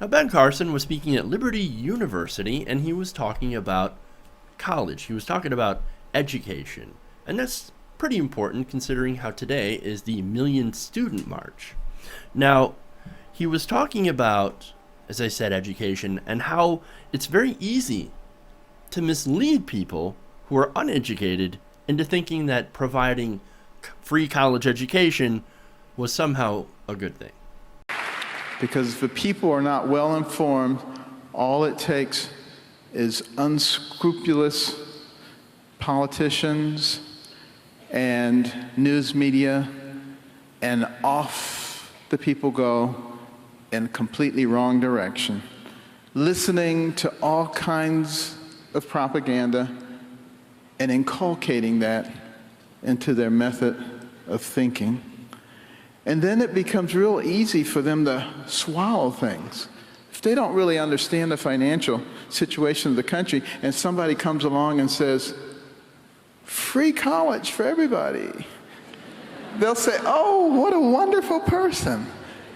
Now, Ben Carson was speaking at Liberty University, and he was talking about college. He was talking about education. And that's pretty important considering how today is the Million Student March. Now, he was talking about, as I said, education and how it's very easy to mislead people who are uneducated into thinking that providing free college education was somehow a good thing. Because if the people are not well informed, all it takes is unscrupulous politicians and news media, and off the people go in a completely wrong direction, listening to all kinds of propaganda and inculcating that into their method of thinking. And then it becomes real easy for them to swallow things. If they don't really understand the financial situation of the country and somebody comes along and says, free college for everybody, they'll say, oh, what a wonderful person.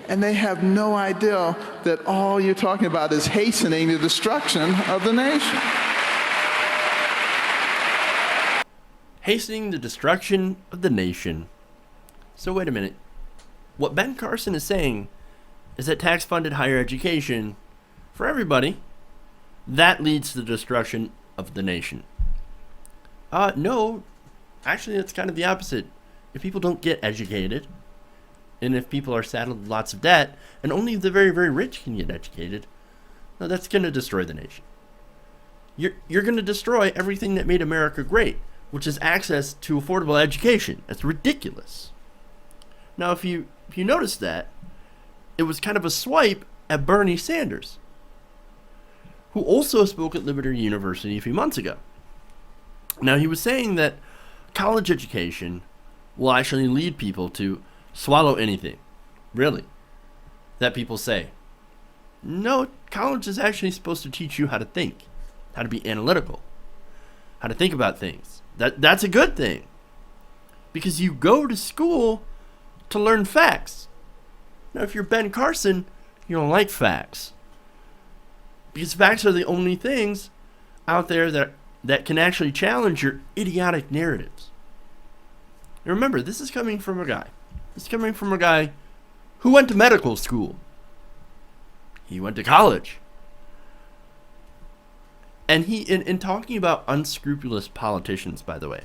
And they have no idea that all you're talking about is hastening the destruction of the nation. Hastening the destruction of the nation. So wait a minute. What Ben Carson is saying is that tax-funded higher education for everybody, that leads to the destruction of the nation. No, actually it's kind of the opposite. If people don't get educated, and if people are saddled with lots of debt, and only the very, very rich can get educated, no, that's going to destroy the nation. You're going to destroy everything that made America great, which is access to affordable education. That's ridiculous. Now, if you notice that, it was kind of a swipe at Bernie Sanders, who also spoke at Liberty University a few months ago. Now, he was saying that college education will actually lead people to swallow anything. Really? That people say. No, college is actually supposed to teach you how to think, how to be analytical, how to think about things. That's a good thing. Because you go to school to learn facts. Now, if you're Ben Carson, you don't like facts. Because facts are the only things out there that can actually challenge your idiotic narratives. And remember, this is coming from a guy. This is coming from a guy who went to medical school. He went to college. And he, in talking about unscrupulous politicians, by the way,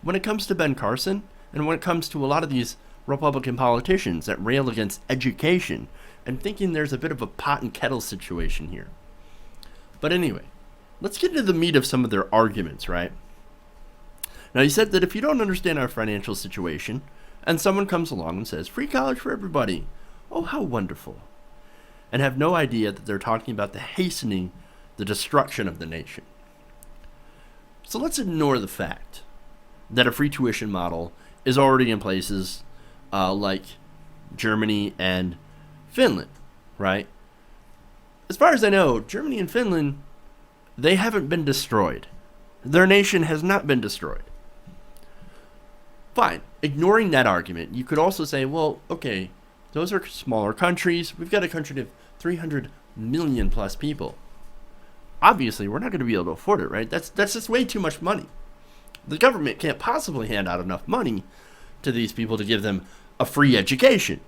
when it comes to Ben Carson, and when it comes to a lot of these Republican politicians that rail against education, I'm thinking there's a bit of a pot and kettle situation here. But anyway, let's get into the meat of some of their arguments, right? Now, he said that if you don't understand our financial situation, and someone comes along and says, free college for everybody, oh, how wonderful, and have no idea that they're talking about the hastening the destruction of the nation. So let's ignore the fact that a free tuition model is already in places like Germany and Finland, right? As far as I know, Germany and Finland, they haven't been destroyed. Their nation has not been destroyed. Fine. Ignoring that argument, you could also say, well, okay, those are smaller countries. We've got a country of 300 million plus people. Obviously, we're not going to be able to afford it, right? That's just way too much money. The government can't possibly hand out enough money to these people to give them a free education.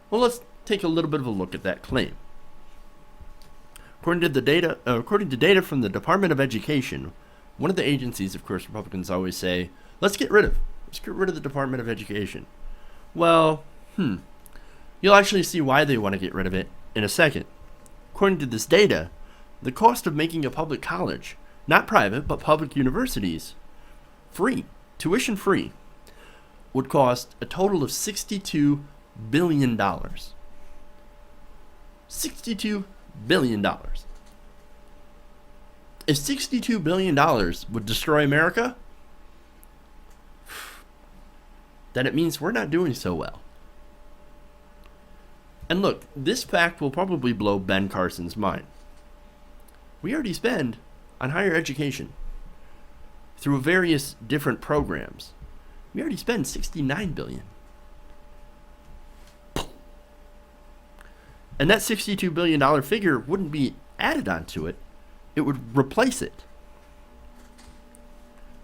Well, let's take a little bit of a look at that claim. According to data from the Department of Education, one of the agencies, of course, Republicans always say, let's get rid of the Department of Education. Well, you'll actually see why they want to get rid of it in a second. According to this data, the cost of making a public college, not private, but public universities, free, tuition free, would cost a total of $62 billion. $62 billion. If $62 billion would destroy America, then it means we're not doing so well. And look, this fact will probably blow Ben Carson's mind. We already spend on higher education through various different programs. We already spend $69 billion. And that $62 billion figure wouldn't be added onto it. It would replace it.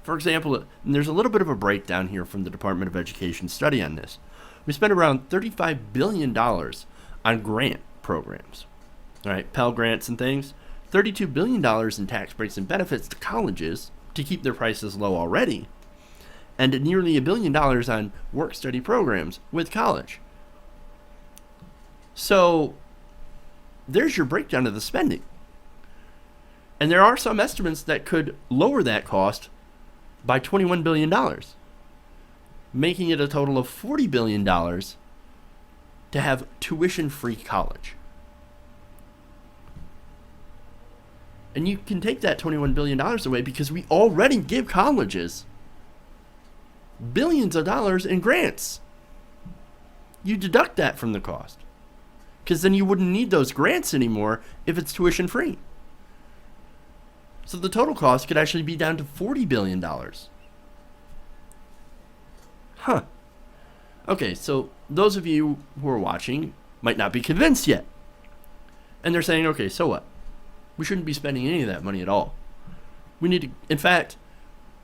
For example, and there's a little bit of a breakdown here from the Department of Education study on this. We spent around $35 billion on grant programs, all right, Pell Grants and things. $32 billion in tax breaks and benefits to colleges to keep their prices low already, and nearly $1 billion on work-study programs with college. So there's your breakdown of the spending. And there are some estimates that could lower that cost by $21 billion, making it a total of $40 billion to have tuition-free college. And you can take that $21 billion away because we already give colleges billions of dollars in grants. You deduct that from the cost, because then you wouldn't need those grants anymore if it's tuition free. So the total cost could actually be down to $40 billion. Huh. Okay, so those of you who are watching might not be convinced yet. And they're saying, okay, so what? We shouldn't be spending any of that money at all. We need to, in fact,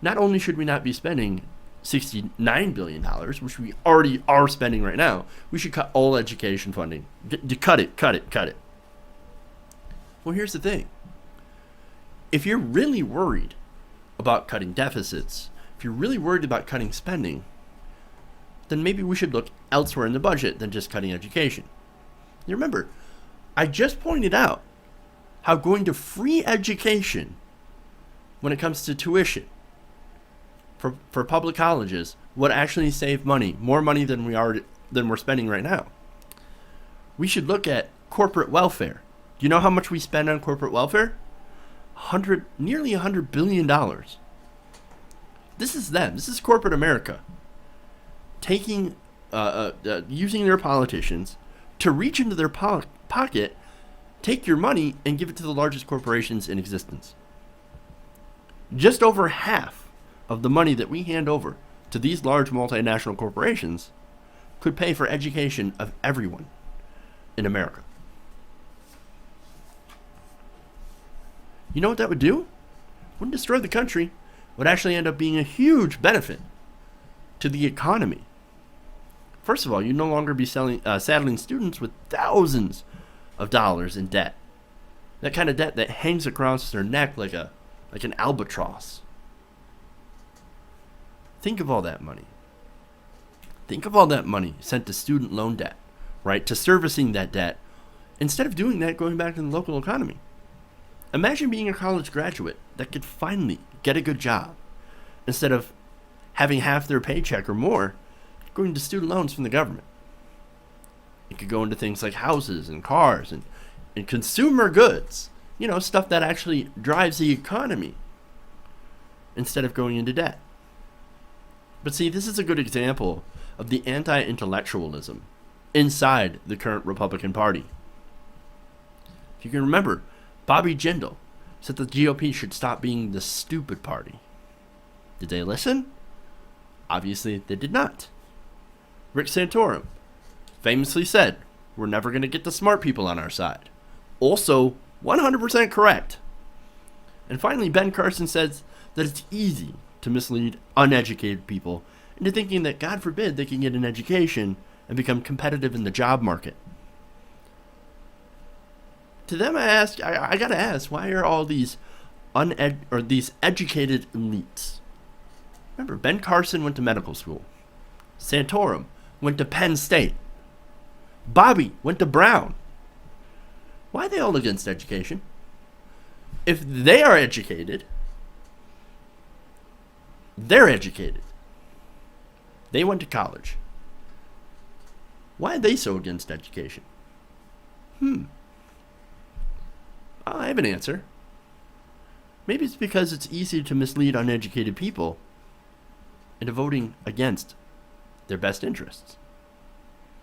not only should we not be spending $69 billion, which we already are spending right now, we should cut all education funding. Cut it. Well, here's the thing. If you're really worried about cutting deficits, if you're really worried about cutting spending, then maybe we should look elsewhere in the budget than just cutting education. You remember, I just pointed out how going to free education when it comes to tuition for public colleges would actually save money, more money than we're spending right now. We should look at corporate welfare. Do you know how much we spend on corporate welfare? Nearly $100 billion. This is them. This is corporate America taking, using their politicians to reach into their pocket, take your money, and give it to the largest corporations in existence. Just over half of the money that we hand over to these large multinational corporations could pay for education of everyone in America. You know what that would do? It wouldn't destroy the country. It would actually end up being a huge benefit to the economy. First of all, you'd no longer be saddling students with thousands of dollars in debt. That kind of debt that hangs across their neck like an albatross. Think of all that money. Think of all that money sent to student loan debt, right? To servicing that debt. Instead of doing that, going back to the local economy. Imagine being a college graduate that could finally get a good job instead of having half their paycheck or more going to student loans from the government. It could go into things like houses and cars and consumer goods, stuff that actually drives the economy instead of going into debt. But see, this is a good example of the anti-intellectualism inside the current Republican Party. If you can remember, Bobby Jindal said the GOP should stop being the stupid party. Did they listen? Obviously, they did not. Rick Santorum famously said, "We're never going to get the smart people on our side." Also, 100% correct. And finally, Ben Carson says that it's easy to mislead uneducated people into thinking that, God forbid, they can get an education and become competitive in the job market. To them, I gotta ask, why are all these these educated elites? Remember, Ben Carson went to medical school. Santorum went to Penn State. Bobby went to Brown. Why are they all against education? If they are educated, they're educated. They went to college. Why are they so against education? I have an answer. Maybe it's because it's easy to mislead uneducated people into voting against their best interests.